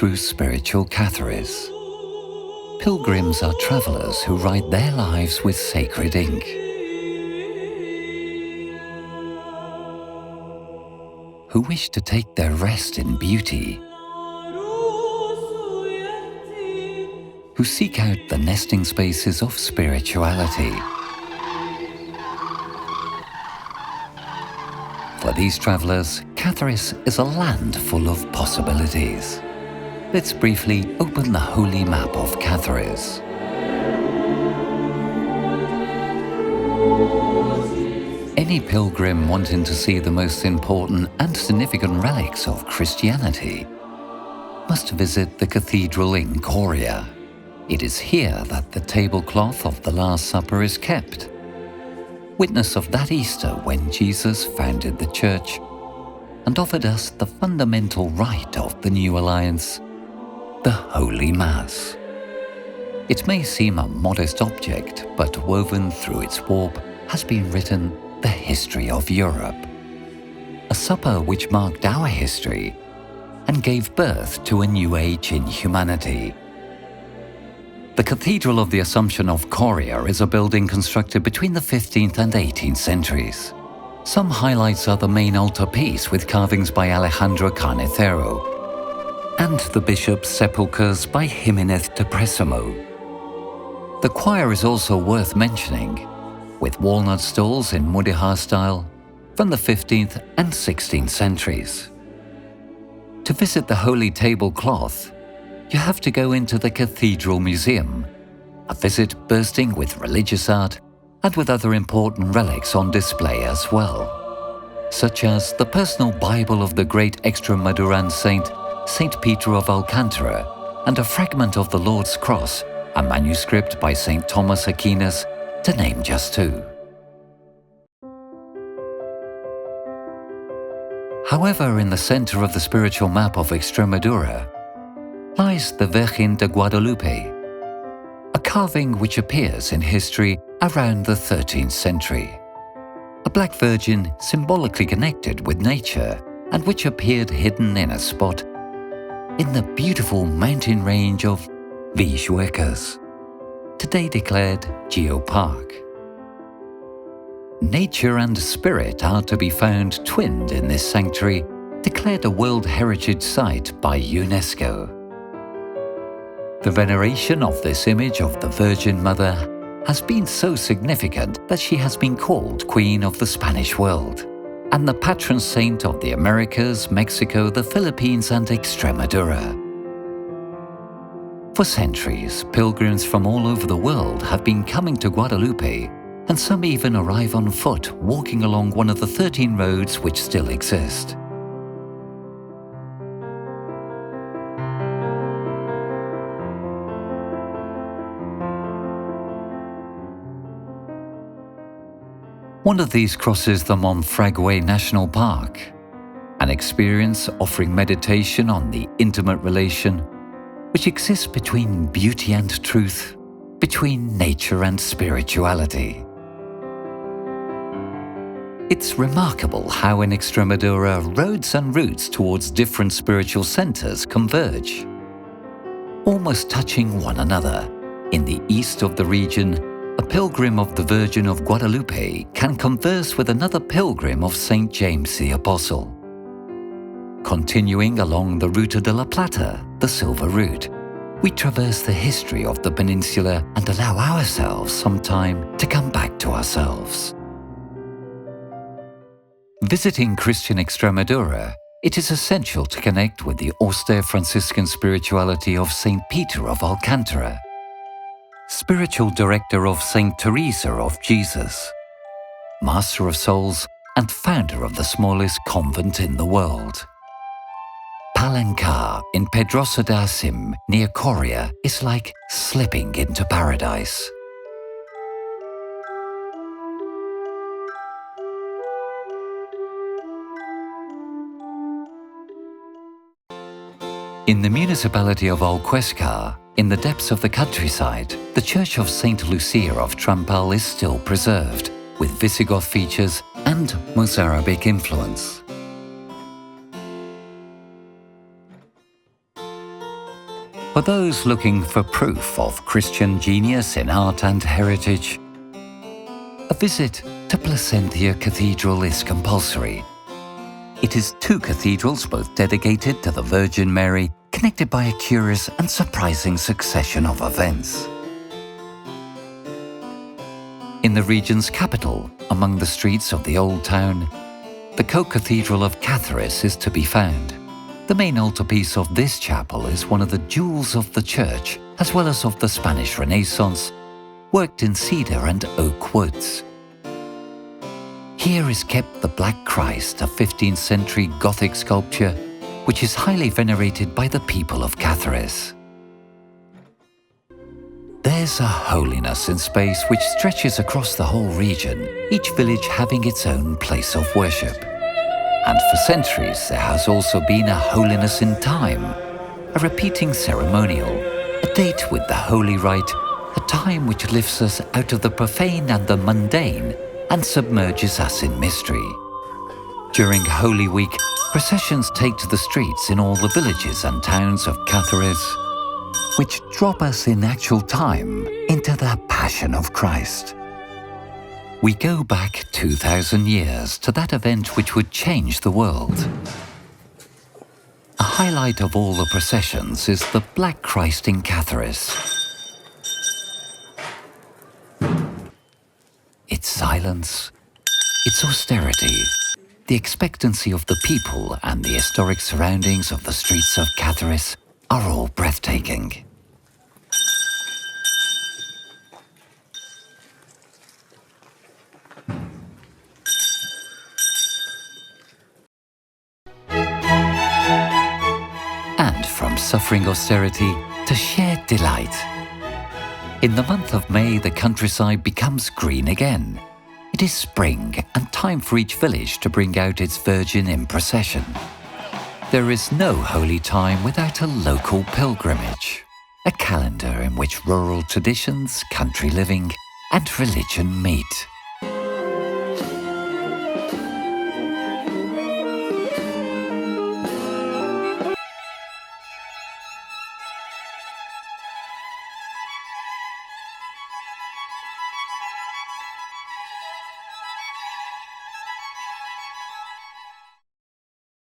through spiritual Caceres. Pilgrims are travelers who write their lives with sacred ink. Who wish to take their rest in beauty. Who seek out the nesting spaces of spirituality. For these travelers, Caceres is a land full of possibilities. Let's briefly open the holy map of Caceres. Any pilgrim wanting to see the most important and significant relics of Christianity must visit the cathedral in Coria. It is here that the tablecloth of the Last Supper is kept, witness of that Easter when Jesus founded the Church and offered us the fundamental rite of the new alliance, the Holy Mass. It may seem a modest object, but woven through its warp has been written the history of Europe. A supper which marked our history and gave birth to a new age in humanity. The Cathedral of the Assumption of Coria is a building constructed between the 15th and 18th centuries. Some highlights are the main altarpiece with carvings by Alejandro Carnicero and the bishop's sepulchres by Jimenez de Presimo. The choir is also worth mentioning, with walnut stalls in Mudéjar style from the 15th and 16th centuries. To visit the Holy Tablecloth, you have to go into the Cathedral Museum, a visit bursting with religious art and with other important relics on display as well, such as the personal Bible of the great Extremaduran saint, Saint Peter of Alcantara, and a fragment of the Lord's Cross, a manuscript by Saint Thomas Aquinas, to name just two. However, in the center of the spiritual map of Extremadura lies the Virgen de Guadalupe, a carving which appears in history around the 13th century. A black virgin symbolically connected with nature and which appeared hidden in a spot in the beautiful mountain range of Villuecas, today declared Geopark. Nature and spirit are to be found twinned in this sanctuary, declared a World Heritage Site by UNESCO. The veneration of this image of the Virgin Mother has been so significant that she has been called Queen of the Spanish world and the patron saint of the Americas, Mexico, the Philippines, and Extremadura. For centuries, pilgrims from all over the world have been coming to Guadalupe, and some even arrive on foot, walking along one of the 13 roads which still exist. One of these crosses the Monfragüe National Park, an experience offering meditation on the intimate relation which exists between beauty and truth, between nature and spirituality. It's remarkable how in Extremadura roads and routes towards different spiritual centers converge, almost touching one another. In the east of the region, a pilgrim of the Virgin of Guadalupe can converse with another pilgrim of St. James the Apostle. Continuing along the Ruta de la Plata, the Silver Route, we traverse the history of the peninsula and allow ourselves some time to come back to ourselves. Visiting Christian Extremadura, it is essential to connect with the austere Franciscan spirituality of St. Peter of Alcantara, spiritual director of St. Teresa of Jesus, master of souls and founder of the smallest convent in the world. Palancar in Pedrosa de Asim near Coria is like slipping into paradise. In the municipality of Alcuescar, in the depths of the countryside, the church of Saint Lucia of Trampal is still preserved, with Visigoth features and Mozarabic influence. For those looking for proof of Christian genius in art and heritage, a visit to Placentia Cathedral is compulsory. It is two cathedrals both dedicated to the Virgin Mary, connected by a curious and surprising succession of events. In the region's capital, among the streets of the Old Town, the co-cathedral of Caceres is to be found. The main altarpiece of this chapel is one of the jewels of the church, as well as of the Spanish Renaissance, worked in cedar and oak woods. Here is kept the Black Christ, a 15th century Gothic sculpture, which is highly venerated by the people of Caceres. There's a holiness in space which stretches across the whole region, each village having its own place of worship. And for centuries there has also been a holiness in time, a repeating ceremonial, a date with the holy rite, a time which lifts us out of the profane and the mundane and submerges us in mystery. During Holy Week, processions take to the streets in all the villages and towns of Caceres, which drop us in actual time into the Passion of Christ. We go back 2,000 years to that event which would change the world. A highlight of all the processions is the Black Christ in Caceres. Its silence, its austerity, the expectancy of the people and the historic surroundings of the streets of Caceres are all breathtaking. And from suffering austerity to shared delight. In the month of May, the countryside becomes green again. It is spring and time for each village to bring out its Virgin in procession. There is no holy time without a local pilgrimage, a calendar in which rural traditions, country living, and religion meet.